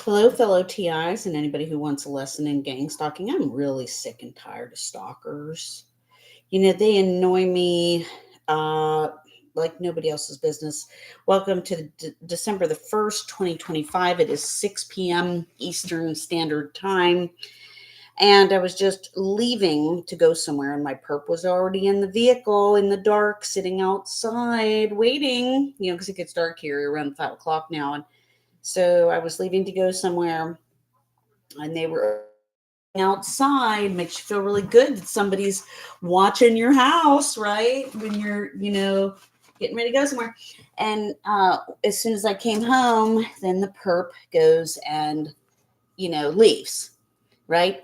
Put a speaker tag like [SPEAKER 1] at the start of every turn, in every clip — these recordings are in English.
[SPEAKER 1] Hello, fellow TIs, and anybody who wants a lesson in gang stalking. I'm really sick and tired of stalkers. They annoy me uh, like nobody else's business. Welcome to December the 1st, 2025. It is 6 p.m. Eastern Standard Time. And I was just leaving to go somewhere, and my perp was already in the vehicle in the dark, sitting outside, waiting, because it gets dark here around 5 o'clock now. And so I was leaving to go somewhere, and they were outside. Makes you feel really good that somebody's watching your house, right? When you're, getting ready to go somewhere. And as soon as I came home, then the perp goes and, leaves. Right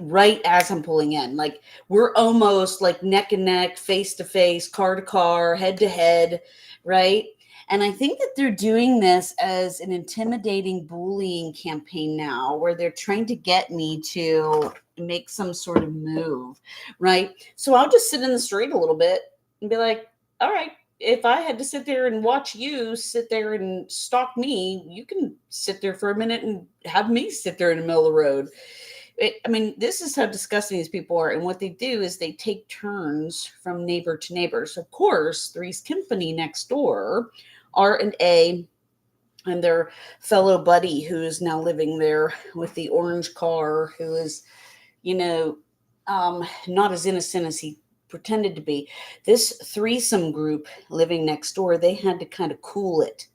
[SPEAKER 1] as I'm pulling in. Like we're almost like neck and neck, face to face, car to car, head to head, right? And I think that they're doing this as an intimidating bullying campaign now, where they're trying to get me to make some sort of move, right? So I'll just sit in the street a little bit and be like, all right, if I had to sit there and watch you sit there and stalk me, you can sit there for a minute and have me sit there in the middle of the road. This is how disgusting these people are. And what they do is they take turns from neighbor to neighbor. So, of course, Three's Company next door, R&A, and their fellow buddy who is now living there with the orange car, who is, not as innocent as he pretended to be. This threesome group living next door, they had to kind of cool it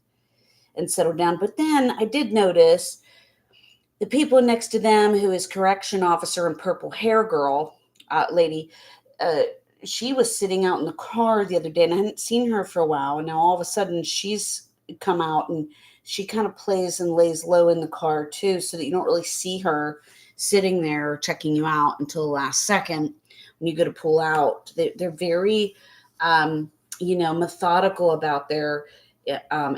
[SPEAKER 1] and settle down. But then I did notice the people next to them, who is correction officer and purple hair girl, lady, uh, she was sitting out in the car the other day, and I hadn't seen her for a while. And now all of a sudden she's come out, and she kind of plays and lays low in the car too, so that you don't really see her sitting there checking you out until the last second when you go to pull out. They're very, methodical about their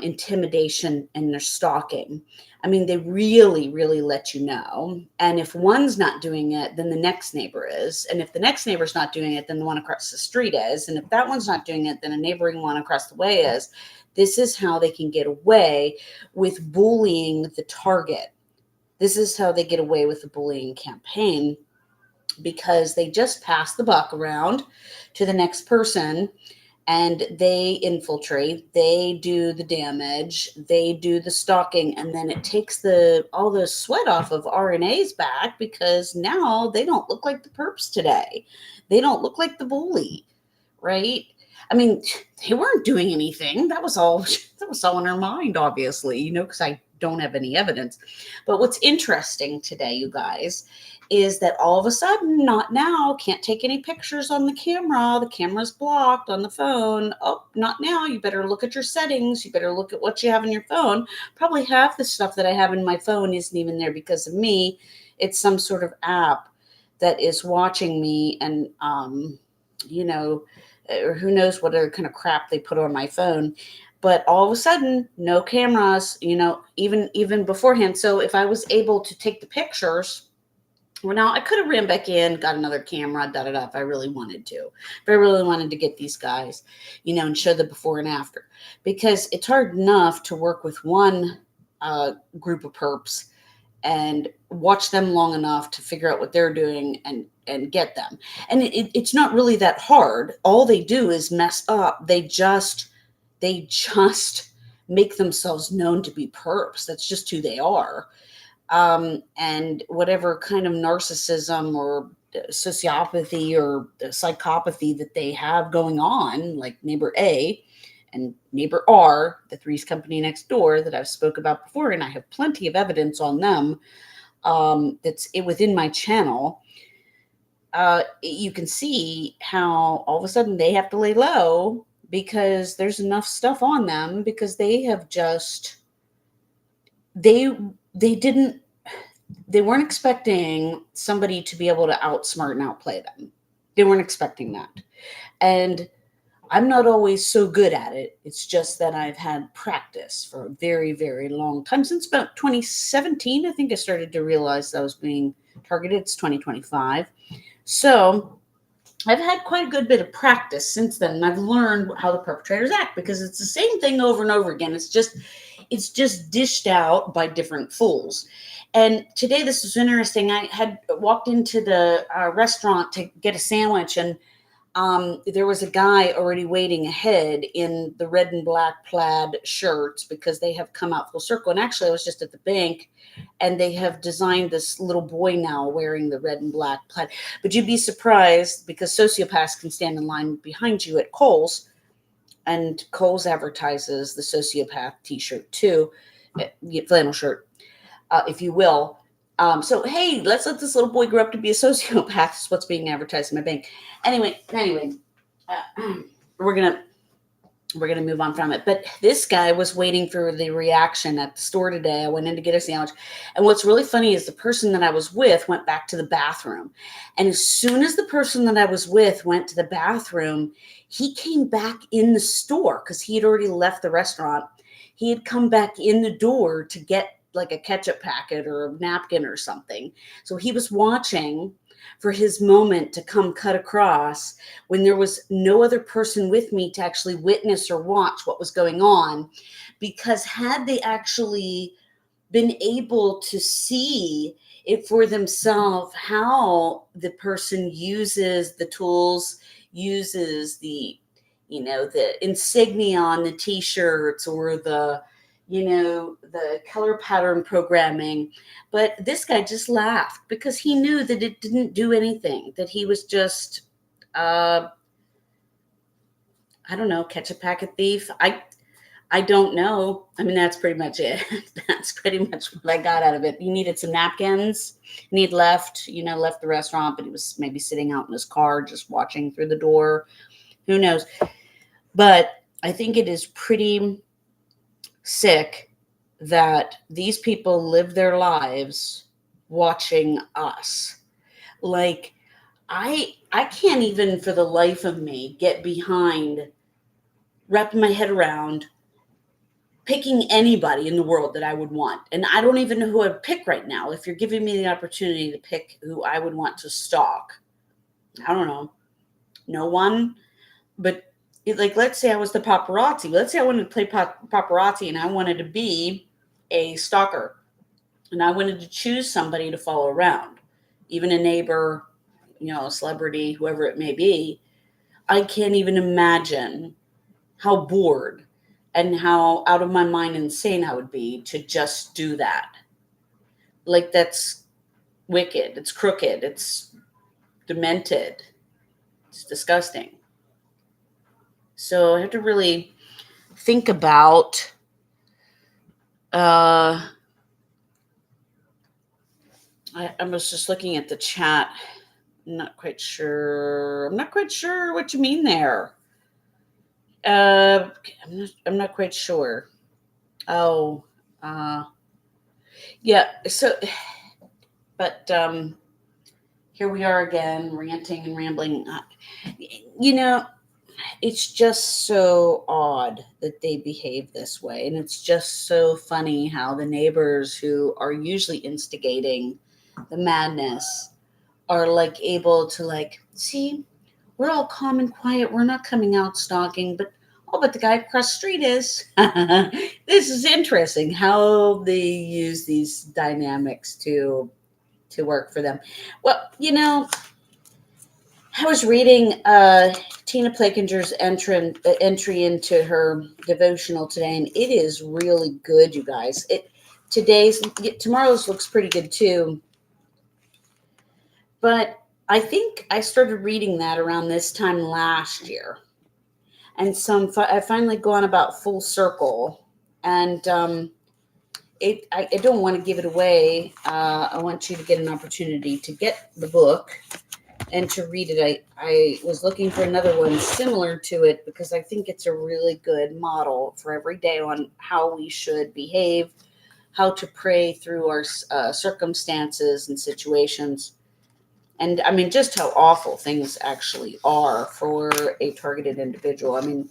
[SPEAKER 1] intimidation and their stalking. They really, really let you know. And if one's not doing it, then the next neighbor is. And if the next neighbor's not doing it, then the one across the street is. And if that one's not doing it, then a neighboring one across the way is. This is how they can get away with bullying the target. This is how they get away with the bullying campaign, because they just pass the buck around to the next person, and they infiltrate, they do the damage, they do the stalking, and then it takes all the sweat off of RNA's back, because now they don't look like the perps today. They don't look like the bully, right? They weren't doing anything. That was all in her mind, obviously, because I don't have any evidence. But what's interesting today, you guys, is that all of a sudden, not now, can't take any pictures on the camera. The camera's blocked on the phone. Oh, not now. You better look at your settings. You better look at what you have in your phone. Probably half the stuff that I have in my phone isn't even there because of me. It's some sort of app that is watching me, and, or who knows what other kind of crap they put on my phone. But all of a sudden, no cameras, even beforehand. So if I was able to take the pictures, well, now I could have ran back in, got another camera, if I really wanted to. If I really wanted to get these guys, and show the before and after. Because it's hard enough to work with one group of perps and watch them long enough to figure out what they're doing and get them. And it's not really that hard. All they do is mess up. They just make themselves known to be perps. That's just who they are. And whatever kind of narcissism or sociopathy or psychopathy that they have going on, like neighbor A and neighbor R, the Three's Company next door that I've spoke about before, and I have plenty of evidence on them, that's within my channel. You can see how all of a sudden they have to lay low because there's enough stuff on them, because they have just, they weren't expecting somebody to be able to outsmart and outplay them. They weren't expecting that. And I'm not always so good at it. It's just that I've had practice for a very, very long time. Since about 2017, I think I started to realize that I was being targeted. It's 2025. So I've had quite a good bit of practice since then. And I've learned how the perpetrators act, because it's the same thing over and over again. It's just, It's just dished out by different fools. And today, this was interesting. I had walked into the restaurant to get a sandwich, and there was a guy already waiting ahead in the red and black plaid shirts because they have come out full circle. And actually, I was just at the bank, and they have designed this little boy now wearing the red and black plaid. But you'd be surprised because sociopaths can stand in line behind you at Kohl's, and Kohl's advertises the sociopath T-shirt too, flannel shirt, if you will. So hey, let's let this little boy grow up to be a sociopath. That's what's being advertised in my bank. Anyway, we're gonna move on from it. But this guy was waiting for the reaction at the store today. I went in to get a sandwich, and what's really funny is the person that I was with went back to the bathroom, and as soon as the person that I was with went to the bathroom, he came back in the store because he had already left the restaurant. He had come back in the door to get like a ketchup packet or a napkin or something. So he was watching for his moment to come cut across when there was no other person with me to actually witness or watch what was going on. Because had they actually been able to see it for themselves, how the person uses the tools, uses the, the insignia on the t-shirts or the, the color pattern programming. But this guy just laughed because he knew that it didn't do anything, that he was just, I don't know, catch a packet thief. I don't know. I mean, that's pretty much it. That's pretty much what I got out of it. He needed some napkins, and he'd left the restaurant, but he was maybe sitting out in his car, just watching through the door. Who knows? But I think it is pretty sick that these people live their lives watching us. Like, I can't even for the life of me get behind wrapping my head around picking anybody in the world that I would want. And I don't even know who I'd pick right now. If you're giving me the opportunity to pick who I would want to stalk, I don't know. No one. But let's say I was the paparazzi. Let's say I wanted to play paparazzi and I wanted to be a stalker. And I wanted to choose somebody to follow around, even a neighbor, a celebrity, whoever it may be. I can't even imagine how bored and how out of my mind insane I would be to just do that. Like, that's wicked. It's crooked. It's demented. It's disgusting. So I have to really think about I was just looking at the chat. I'm not quite sure what you mean there. I'm not quite sure. Oh, yeah. So, but here we are again, ranting and rambling. It's just so odd that they behave this way, and it's just so funny how the neighbors who are usually instigating the madness are able to see, we're all calm and quiet. We're not coming out stalking, but the guy across the street is. This is interesting how they use these dynamics to work for them. Well, I was reading Tina Plakinger's entry into her devotional today, and it is really good, you guys. Tomorrow's looks pretty good too. But I think I started reading that around this time last year. And so I've finally gone about full circle. And I don't want to give it away. I want you to get an opportunity to get the book and to read it. I was looking for another one similar to it because I think it's a really good model for every day on how we should behave, how to pray through our circumstances and situations. And I mean, just how awful things actually are for a targeted individual. I mean,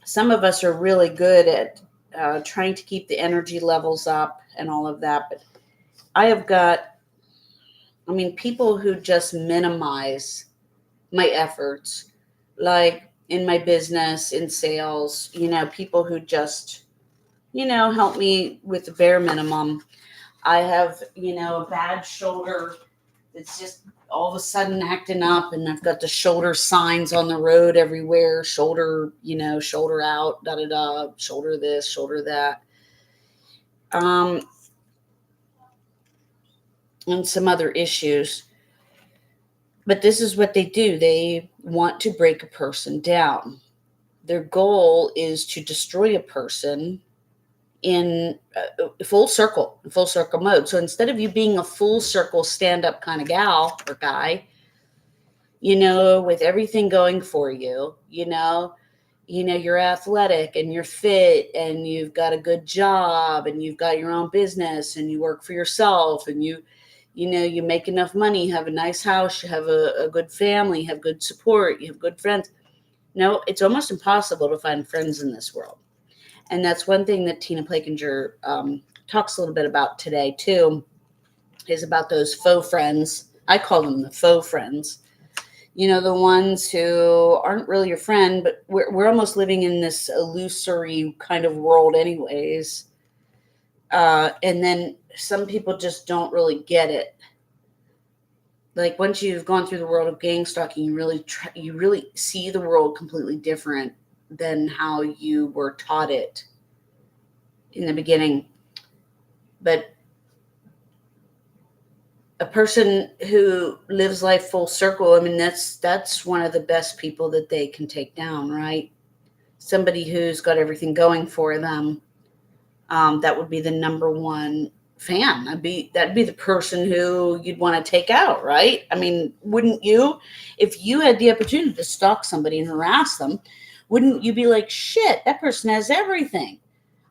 [SPEAKER 1] some of us are really good at trying to keep the energy levels up and all of that. But I have got, people who just minimize my efforts. Like, in my business, in sales, people who just, help me with the bare minimum. I have, a bad shoulder that's just all of a sudden acting up, and I've got the shoulder signs on the road everywhere. Shoulder, shoulder out, da da da, shoulder this, shoulder that. And some other issues. But this is what they do. They want to break a person down. Their goal is to destroy a person in full circle mode. So instead of you being a full circle stand-up kind of gal or guy, with everything going for you, you're athletic and you're fit and you've got a good job and you've got your own business and you work for yourself and you make enough money, have a nice house, you have a good family, have good support, you have good friends. No, it's almost impossible to find friends in this world. And that's one thing that Tina Plakinger talks a little bit about today too, is about those faux friends. I call them the faux friends. The ones who aren't really your friend, but we're almost living in this illusory kind of world anyways. And then some people just don't really get it. Like once you've gone through the world of gang stalking, you really see the world completely different than how you were taught it in the beginning. But a person who lives life full circle, I mean, that's one of the best people that they can take down, right? Somebody who's got everything going for them. That would be the number one fan. That'd be the person who you'd want to take out, right? I mean, wouldn't you? If you had the opportunity to stalk somebody and harass them, wouldn't you be like, shit, that person has everything.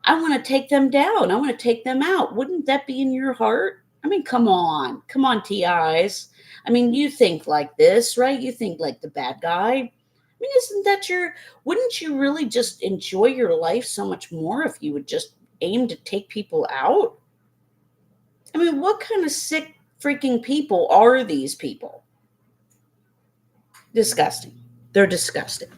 [SPEAKER 1] I want to take them down. I want to take them out. Wouldn't that be in your heart? I mean, come on, TIs. I mean, you think like this, right? You think like the bad guy. I mean, wouldn't you really just enjoy your life so much more if you would just aim to take people out? I mean, what kind of sick freaking people are these people? Disgusting. They're disgusting.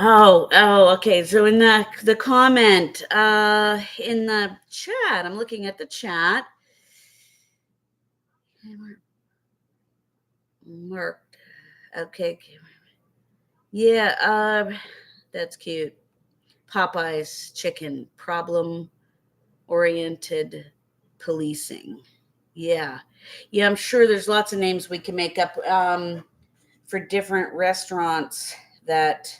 [SPEAKER 1] Oh, okay. So in the comment, in the chat, I'm looking at the chat. Mark. Okay. Yeah, that's cute. Popeye's chicken, problem-oriented policing. Yeah, I'm sure there's lots of names we can make up for different restaurants that.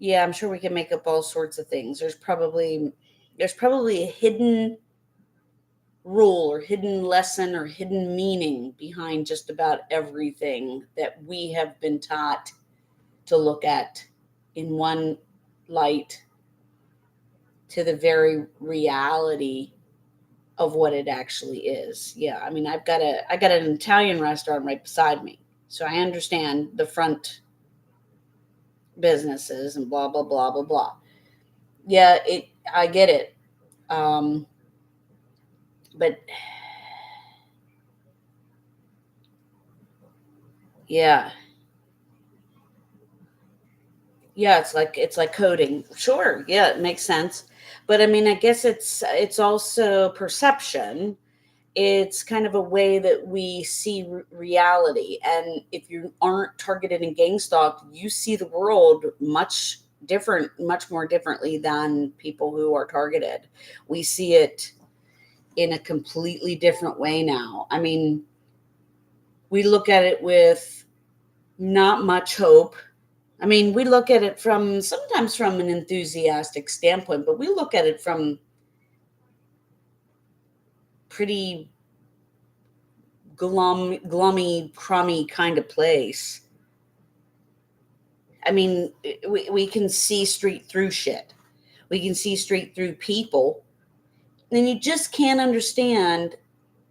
[SPEAKER 1] Yeah, I'm sure we can make up all sorts of things. There's probably a hidden rule or hidden lesson or hidden meaning behind just about everything that we have been taught to look at in one light to the very reality of what it actually is. Yeah, I mean, I got an Italian restaurant right beside me, so I understand the front businesses and blah blah blah blah blah. Yeah, I get it. But yeah, it's like coding. Sure, yeah, it makes sense. But I mean, I guess it's also perception. It's kind of a way that we see reality. And if you aren't targeted and gang stalked, you see the world much more differently than people who are targeted. We see it in a completely different way now. I mean, we look at it with not much hope. I mean, we look at it sometimes from an enthusiastic standpoint, but we look at it from pretty glummy, crummy kind of place. I mean, we can see straight through shit. We can see straight through people. And you just can't understand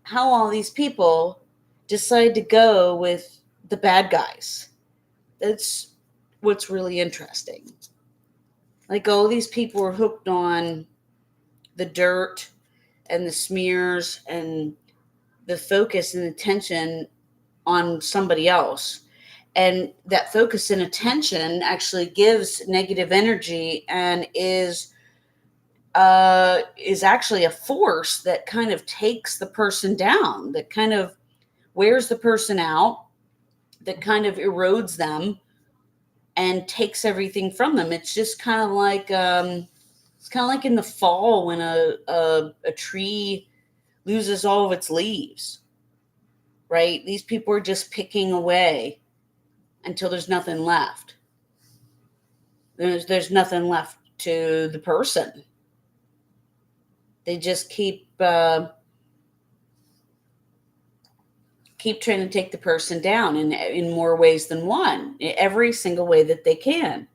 [SPEAKER 1] how all these people decide to go with the bad guys. That's what's really interesting. Like, all these people are hooked on the dirt and the smears and the focus and attention on somebody else. And that focus and attention actually gives negative energy and is actually a force that kind of takes the person down, that kind of wears the person out, that kind of erodes them and takes everything from them. It's just kind of like it's kind of like in the fall when a tree loses all of its leaves, right? These people are just picking away until there's nothing left. There's nothing left to the person. They just keep trying to take the person down in more ways than one, every single way that they can.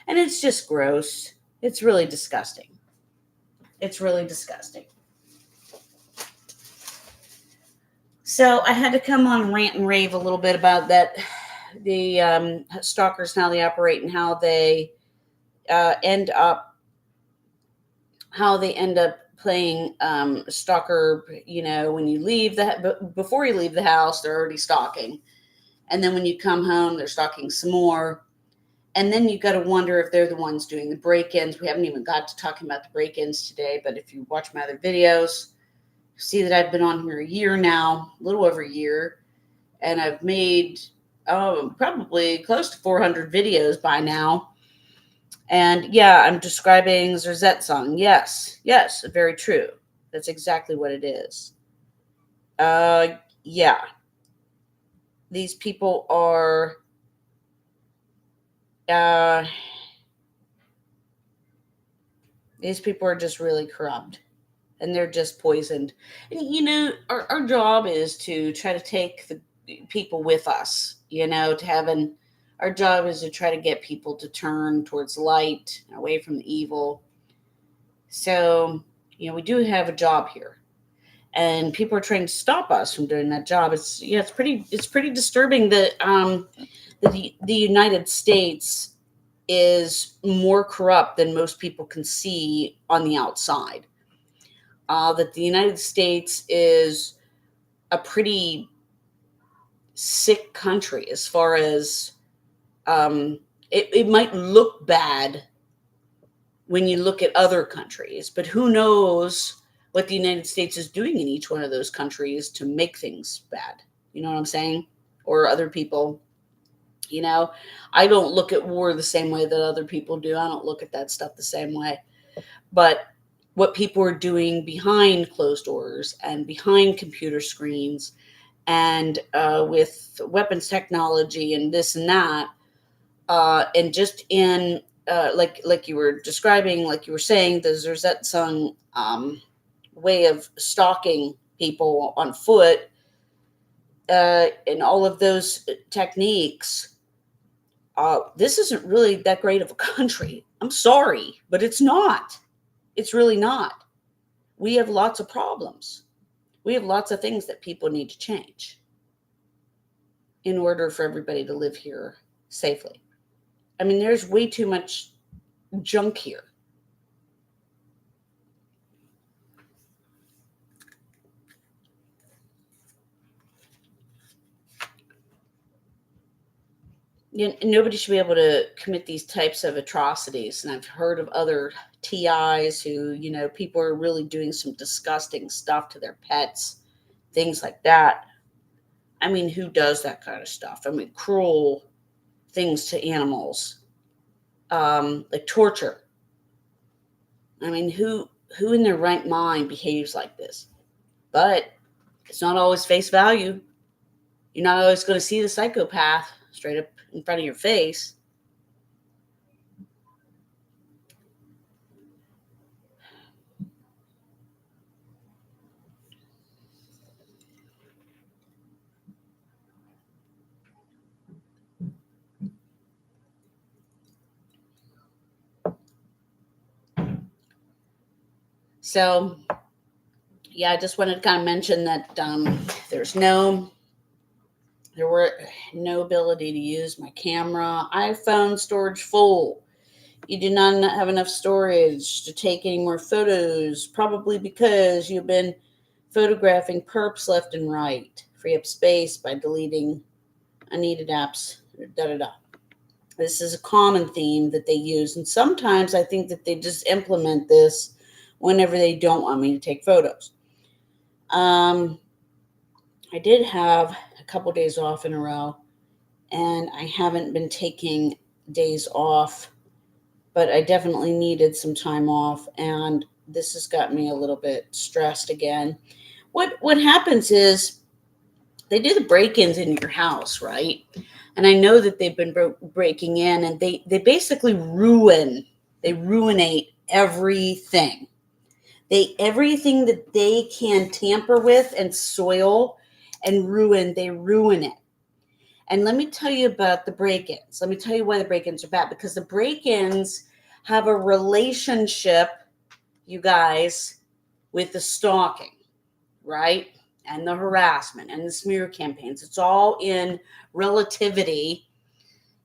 [SPEAKER 1] And it's just gross. It's really disgusting. It's really disgusting. So I had to come on and rant and rave a little bit about that, the stalkers and how they operate and how they end up playing stalker. When you leave before you leave the house, they're already stalking, and then when you come home, they're stalking some more. And then you got to wonder if they're the ones doing the break-ins. We haven't even got to talking about the break-ins today, but if you watch my other videos, you see that I've been on here a year now, a little over a year, and I've made probably close to 400 videos by now. And yeah, I'm describing Zrzet song. Yes, very true. That's exactly what it is. Yeah. These people are just really corrupt, and they're just poisoned. And our job is to try to take the people with us, our job is to try to get people to turn towards light, away from the evil. So, we do have a job here, and people are trying to stop us from doing that job. It's pretty disturbing that the United States is more corrupt than most people can see on the outside. That the United States is a pretty sick country as far as it might look bad when you look at other countries, but who knows what the United States is doing in each one of those countries to make things bad. You know what I'm saying? Or other people. I don't look at war the same way that other people do. I don't look at that stuff the same way. But what people are doing behind closed doors and behind computer screens and with weapons technology and this and that, and just in like you were describing, like you were saying, there's that song way of stalking people on foot, and all of those techniques. This isn't really that great of a country. I'm sorry, but it's not. It's really not. We have lots of problems. We have lots of things that people need to change in order for everybody to live here safely. I mean, there's way too much junk here. Nobody should be able to commit these types of atrocities. And I've heard of other TIs who, people are really doing some disgusting stuff to their pets, things like that. I mean, who does that kind of stuff? I mean, cruel things to animals, like torture. I mean, who in their right mind behaves like this? But it's not always face value. You're not always going to see the psychopath straight up in front of your face. So, yeah, I just wanted to kind of mention that there were no ability to use my camera. iPhone storage full. You do not have enough storage to take any more photos, probably because you've been photographing perps left and right free up space by deleting unneeded apps, da da da. This is a common theme that they use, and sometimes I think that they just implement this whenever they don't want me to take photos. I did have a couple days off in a row, and I haven't been taking days off, but I definitely needed some time off, and this has got me a little bit stressed again. What happens is they do the break-ins in your house, right? And I know that they've been breaking in, and they basically ruinate everything. Everything that they can tamper with and soil and ruin, they ruin it. And let me tell you about the break-ins. Let me tell you why the break-ins are bad, because the break-ins have a relationship, you guys, with the stalking, right? And the harassment and the smear campaigns. It's all in relativity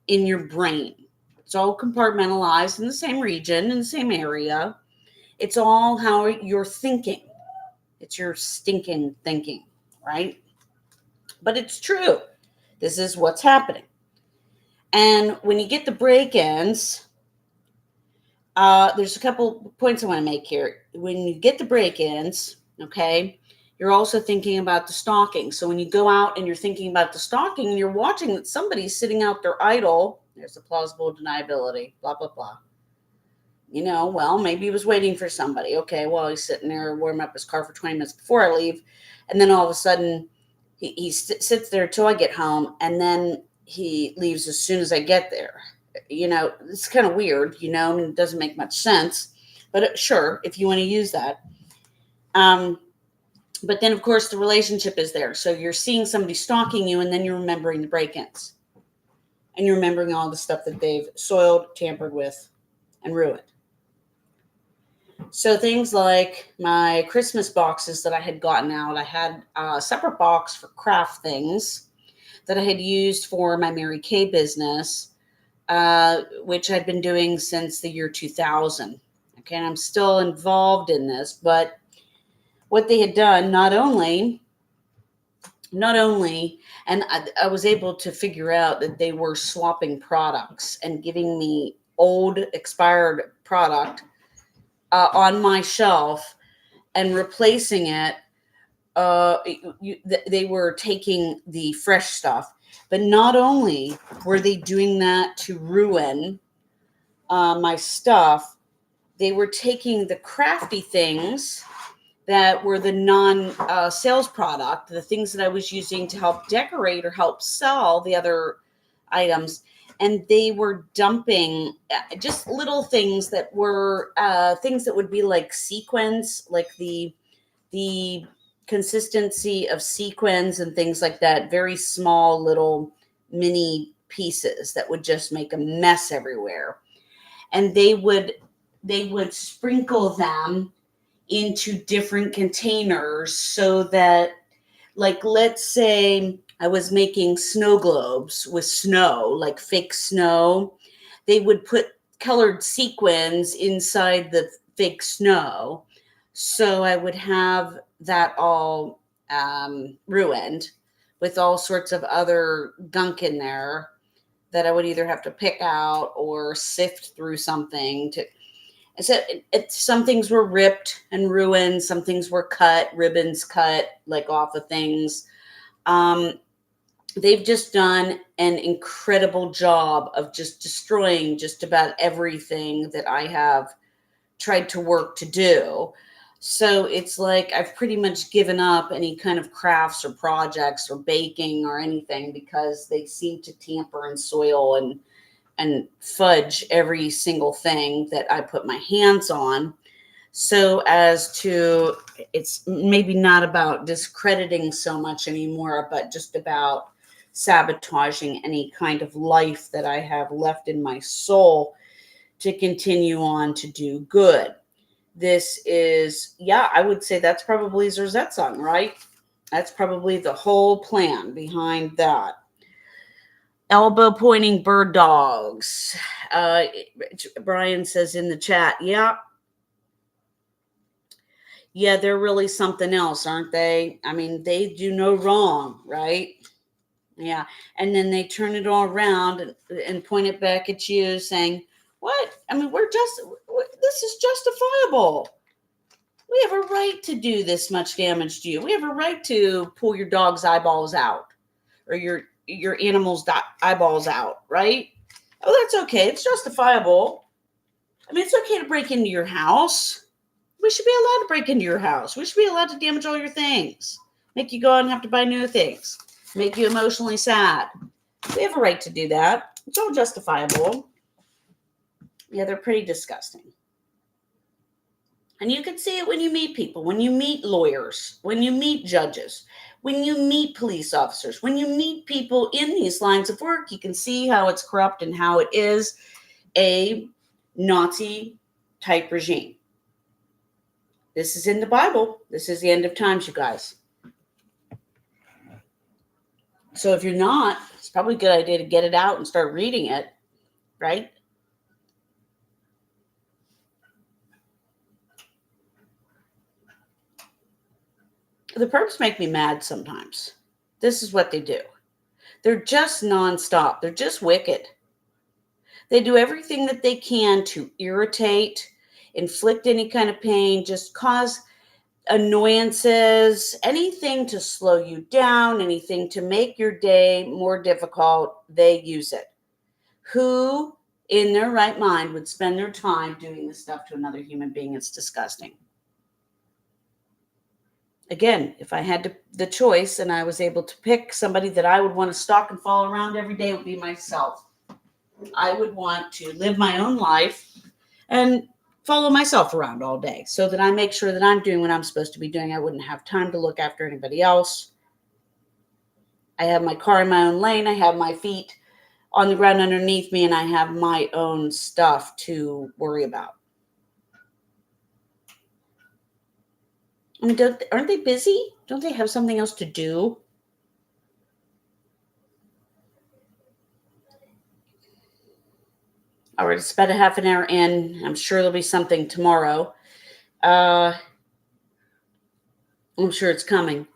[SPEAKER 1] in your brain. It's all compartmentalized in the same region, in the same area. It's all how you're thinking. It's your stinking thinking, right? But it's true. This is what's happening. And when you get the break-ins, there's a couple points I want to make here. When you get the break-ins, okay, you're also thinking about the stalking. So when you go out and you're thinking about the stalking, and you're watching that somebody's sitting out there idle, there's a plausible deniability, blah, blah, blah. Well, maybe he was waiting for somebody. Okay, well, he's sitting there warming up his car for 20 minutes before I leave. And then all of a sudden, he sits there till I get home, and then he leaves as soon as I get there. It's kind of weird, it doesn't make much sense. But sure, if you want to use that. But then, of course, the relationship is there. So you're seeing somebody stalking you, and then you're remembering the break-ins. And you're remembering all the stuff that they've soiled, tampered with, and ruined. So things like my Christmas boxes that I had gotten out, I had a separate box for craft things that I had used for my Mary Kay business, which I'd been doing since the year 2000. Okay, and I'm still involved in this, but what they had done, not only, and I was able to figure out that they were swapping products and giving me old expired product on my shelf and replacing it. They were taking the fresh stuff, but not only were they doing that to ruin my stuff, they were taking the crafty things that were the non-sales product, the things that I was using to help decorate or help sell the other items, and they were dumping just little things that were things that would be like sequins, like the consistency of sequins and things like that, very small little mini pieces that would just make a mess everywhere. And they would sprinkle them into different containers so that, like, let's say I was making snow globes with snow, like fake snow. They would put colored sequins inside the fake snow. So I would have that all ruined with all sorts of other gunk in there that I would either have to pick out or sift through something to. So some things were ripped and ruined. Some things were cut, ribbons cut, like off of things. They've just done an incredible job of just destroying just about everything that I have tried to work to do. So it's like I've pretty much given up any kind of crafts or projects or baking or anything, because they seem to tamper and soil and fudge every single thing that I put my hands on. So as to, it's maybe not about discrediting so much anymore, but just about sabotaging any kind of life that I have left in my soul to continue on to do good. This is, I would say that's probably Zorzette's song, right? That's probably the whole plan behind that. Elbow pointing bird dogs. Brian says in the chat, Yeah, they're really something else, aren't they? I mean, they do no wrong, right? Yeah. And then they turn it all around and point it back at you saying, what? I mean, this is justifiable. We have a right to do this much damage to you. We have a right to pull your dog's eyeballs out or your animal's eyeballs out, right? Oh, that's okay. It's justifiable. I mean, it's okay to break into your house. We should be allowed to break into your house. We should be allowed to damage all your things, make you go out and have to buy new things, make you emotionally sad. We have a right to do that. It's all justifiable. Yeah, they're pretty disgusting. And you can see it when you meet people, when you meet lawyers, when you meet judges, when you meet police officers, when you meet people in these lines of work, you can see how it's corrupt and how it is a Nazi type regime. This is in the Bible. This is the end of times, you guys. So if you're not, it's probably a good idea to get it out and start reading it, right? The perps make me mad sometimes. This is what they do. They're just nonstop. They're just wicked. They do everything that they can to irritate, inflict any kind of pain, just cause annoyances, anything to slow you down, anything to make your day more difficult. They use it. Who in their right mind would spend their time doing this stuff to another human being? It's disgusting. Again, if I had the choice and I was able to pick somebody that I would want to stalk and follow around every day, it would be myself. I would want to live my own life and follow myself around all day so that I make sure that I'm doing what I'm supposed to be doing. I wouldn't have time to look after anybody else. I have my car in my own lane. I have my feet on the ground underneath me, and I have my own stuff to worry about. I mean, aren't they busy? Don't they have something else to do? All right, it's about a half an hour in. I'm sure there'll be something tomorrow. I'm sure it's coming.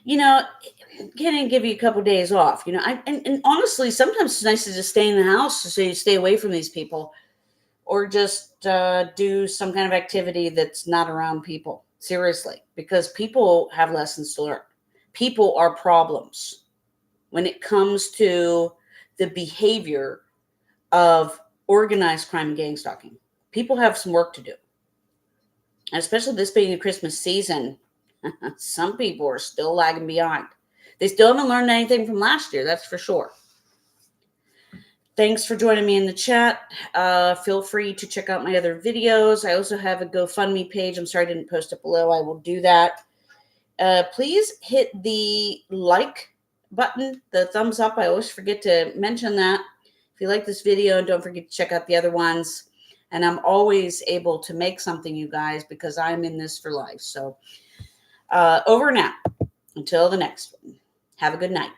[SPEAKER 1] Can I give you a couple days off? And honestly, sometimes it's nice to just stay in the house so you stay away from these people, or just do some kind of activity that's not around people. Seriously, because people have lessons to learn. People are problems when it comes to the behavior of organized crime and gang stalking. People have some work to do, especially this being the Christmas season. Some people are still lagging behind. They still haven't learned anything from last year, that's for sure. Thanks for joining me in the chat. Feel free to check out my other videos. I also have a GoFundMe page. I'm sorry I didn't post it below. I will do that. Please hit the like button, the thumbs up. I always forget to mention that. If you like this video, don't forget to check out the other ones. And I'm always able to make something, you guys, because I'm in this for life. So over and out. Until the next one. Have a good night.